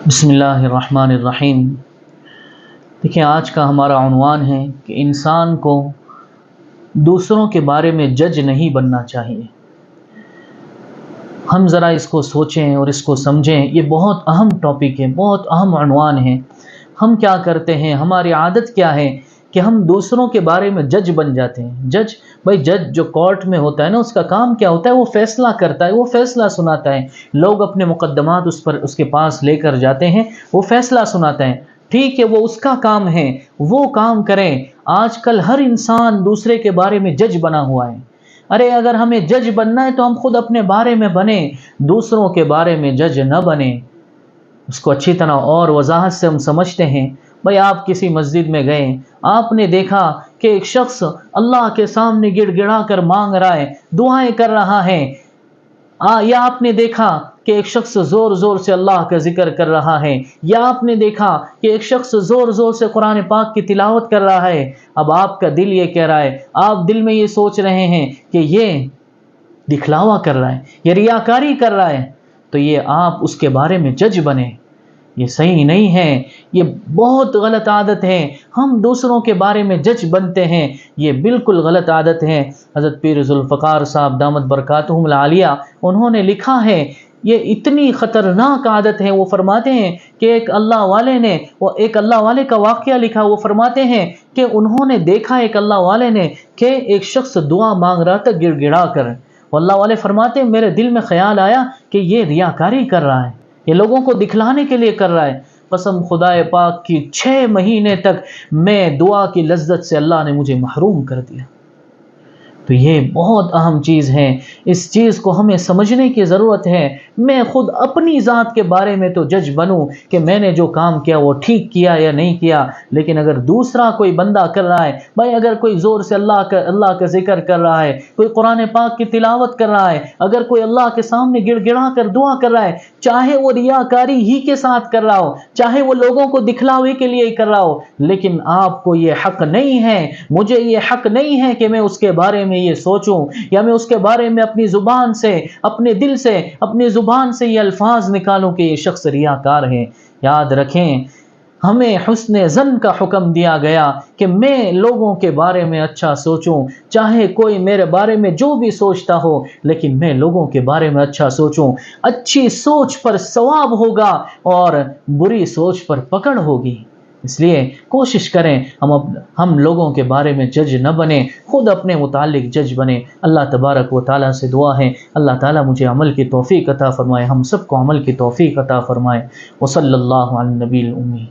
بسم اللہ الرحمن الرحیم۔ دیکھیں، آج کا ہمارا عنوان ہے کہ انسان کو دوسروں کے بارے میں جج نہیں بننا چاہیے۔ ہم ذرا اس کو سوچیں اور اس کو سمجھیں، یہ بہت اہم ٹاپک ہے، بہت اہم عنوان ہے۔ ہم کیا کرتے ہیں، ہماری عادت کیا ہے کہ ہم دوسروں کے بارے میں جج بن جاتے ہیں۔ جج جو کورٹ میں ہوتا ہے نا، اس کا کام کیا ہوتا ہے؟ وہ فیصلہ کرتا ہے، وہ فیصلہ سناتا ہے۔ لوگ اپنے مقدمات اس کے پاس لے کر جاتے ہیں، وہ فیصلہ سناتا ہے۔ ٹھیک ہے، وہ اس کا کام ہے، وہ کام کریں۔ آج کل ہر انسان دوسرے کے بارے میں جج بنا ہوا ہے۔ ارے اگر ہمیں جج بننا ہے تو ہم خود اپنے بارے میں بنیں، دوسروں کے بارے میں جج نہ بنیں۔ اس کو اچھی طرح اور وضاحت سے ہم سمجھتے ہیں۔ بھائی، آپ کسی مسجد میں گئے، آپ نے دیکھا کہ ایک شخص اللہ کے سامنے گڑ گڑا کر مانگ رہا ہے، دعائیں کر رہا ہے، یا آپ نے دیکھا کہ ایک شخص زور زور سے اللہ کا ذکر کر رہا ہے، یا آپ نے دیکھا کہ ایک شخص زور زور سے قرآن پاک کی تلاوت کر رہا ہے۔ اب آپ کا دل یہ کہہ رہا ہے، آپ دل میں یہ سوچ رہے ہیں کہ یہ دکھلاوا کر رہا ہے، یہ ریاکاری کر رہا ہے، تو یہ آپ اس کے بارے میں جج بنے۔ یہ صحیح نہیں ہے، یہ بہت غلط عادت ہے۔ ہم دوسروں کے بارے میں جج بنتے ہیں، یہ بالکل غلط عادت ہے۔ حضرت پیر ذوالفقار صاحب دامت برکاتہم العالیہ، انہوں نے لکھا ہے، یہ اتنی خطرناک عادت ہے۔ وہ فرماتے ہیں کہ ایک اللہ والے کا واقعہ لکھا۔ وہ فرماتے ہیں کہ انہوں نے دیکھا ایک اللہ والے نے کہ ایک شخص دعا مانگ رہا تھا گڑ گڑا کر۔ اللہ والے فرماتے ہیں، میرے دل میں خیال آیا کہ یہ ریاکاری کر رہا ہے، یہ لوگوں کو دکھلانے کے لیے کر رہا ہے۔ قسم خدائے پاک کی 6 مہینے تک میں دعا کی لذت سے اللہ نے مجھے محروم کر دیا۔ تو یہ بہت اہم چیز ہے، اس چیز کو ہمیں سمجھنے کی ضرورت ہے۔ میں خود اپنی ذات کے بارے میں تو جج بنوں کہ میں نے جو کام کیا وہ ٹھیک کیا یا نہیں کیا، لیکن اگر دوسرا کوئی بندہ کر رہا ہے، بھائی اگر کوئی زور سے اللہ کا ذکر کر رہا ہے، کوئی قرآن پاک کی تلاوت کر رہا ہے، اگر کوئی اللہ کے سامنے گڑ گڑا کر دعا کر رہا ہے، چاہے وہ ریاکاری ہی کے ساتھ کر رہا ہو، چاہے وہ لوگوں کو دکھلاوے کے لیے کر رہا ہو، لیکن آپ کو یہ حق نہیں ہے، مجھے یہ حق نہیں ہے کہ میں اس کے بارے میں یہ سوچوں، یا میں اس کے بارے میں اپنی زبان سے، اپنے دل سے، اپنی زبان سے یہ الفاظ نکالوں کہ یہ شخص ریاکار ہے۔ یاد رکھیں، ہمیں حسن ظن کا حکم دیا گیا کہ میں لوگوں کے بارے میں اچھا سوچوں، چاہے کوئی میرے بارے میں جو بھی سوچتا ہو، لیکن میں لوگوں کے بارے میں اچھا سوچوں۔ اچھی سوچ پر ثواب ہوگا اور بری سوچ پر پکڑ ہوگی۔ اس لیے کوشش کریں ہم لوگوں کے بارے میں جج نہ بنیں، خود اپنے متعلق جج بنیں۔ اللہ تبارک و تعالیٰ سے دعا ہے، اللہ تعالیٰ مجھے عمل کی توفیق عطا فرمائے، ہم سب کو عمل کی توفیق عطا فرمائے۔ وصلی اللہ علی النبی الامی۔